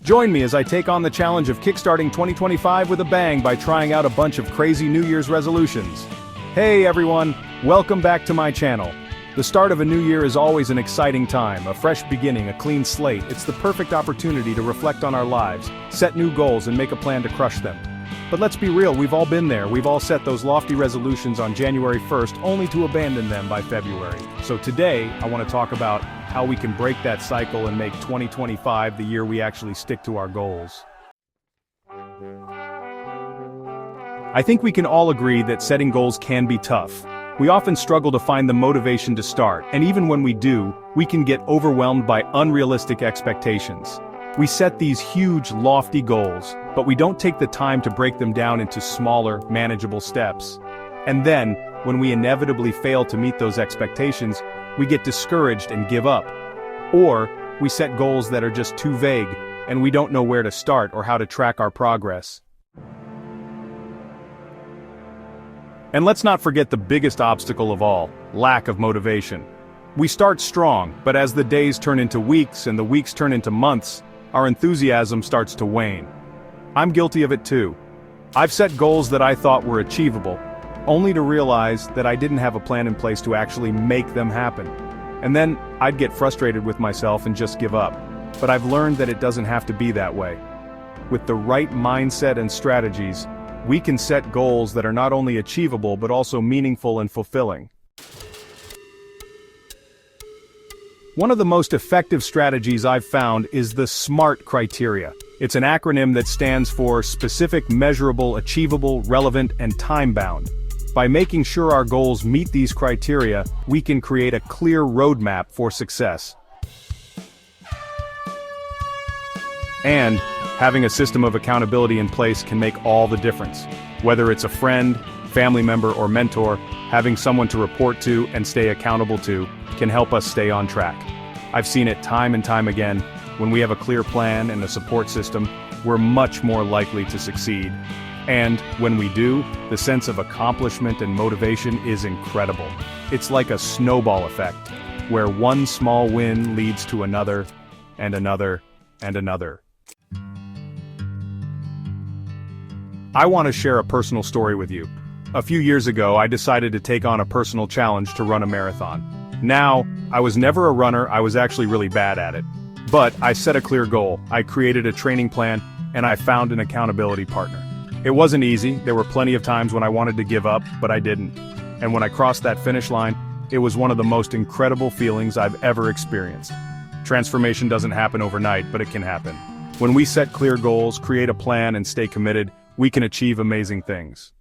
Join me as I take on the challenge of kickstarting 2025 with a bang by trying out a bunch of crazy New Year's resolutions. Hey everyone, welcome back to my channel. The start of a new year is always an exciting time, a fresh beginning, a clean slate. It's the perfect opportunity to reflect on our lives, set new goals and make a plan to crush them. But let's be real, we've all been there. We've all set those lofty resolutions on January 1st only to abandon them by February. So today, I want to talk about how we can break that cycle and make 2025 the year we actually stick to our goals. I think we can all agree that setting goals can be tough. We often struggle to find the motivation to start, and even when we do, we can get overwhelmed by unrealistic expectations. We set these huge, lofty goals, but we don't take the time to break them down into smaller, manageable steps. And then, when we inevitably fail to meet those expectations, we get discouraged and give up. Or, we set goals that are just too vague, and we don't know where to start or how to track our progress. And let's not forget the biggest obstacle of all, lack of motivation. We start strong, but as the days turn into weeks and the weeks turn into months, our enthusiasm starts to wane. I'm guilty of it too. I've set goals that I thought were achievable, only to realize that I didn't have a plan in place to actually make them happen. And then, I'd get frustrated with myself and just give up. But I've learned that it doesn't have to be that way. With the right mindset and strategies, we can set goals that are not only achievable but also meaningful and fulfilling. One of the most effective strategies I've found is the SMART criteria. It's an acronym that stands for specific, measurable, achievable, relevant, and time-bound. By making sure our goals meet these criteria, we can create a clear roadmap for success. And having a system of accountability in place can make all the difference. Whether it's a friend, family member, or mentor, having someone to report to and stay accountable to can help us stay on track. I've seen it time and time again. When we have a clear plan and a support system, we're much more likely to succeed. And when we do, the sense of accomplishment and motivation is incredible. It's like a snowball effect, where one small win leads to another, and another, and another. I want to share a personal story with you. A few years ago, I decided to take on a personal challenge to run a marathon. Now, I was never a runner, I was actually really bad at it. But I set a clear goal, I created a training plan, and I found an accountability partner. It wasn't easy, there were plenty of times when I wanted to give up, but I didn't. And when I crossed that finish line, it was one of the most incredible feelings I've ever experienced. Transformation doesn't happen overnight, but it can happen. When we set clear goals, create a plan, and stay committed, we can achieve amazing things.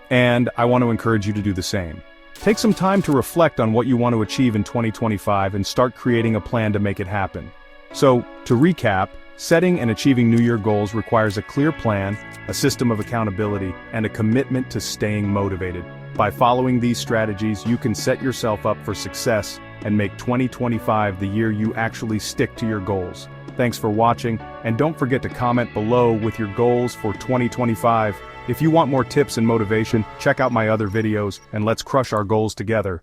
And I want to encourage you to do the same. Take some time to reflect on what you want to achieve in 2025 and start creating a plan to make it happen. So, to recap, setting and achieving New Year goals requires a clear plan, a system of accountability, and a commitment to staying motivated. By following these strategies, you can set yourself up for success and make 2025 the year you actually stick to your goals. Thanks for watching, and don't forget to comment below with your goals for 2025. If you want more tips and motivation, check out my other videos, and let's crush our goals together.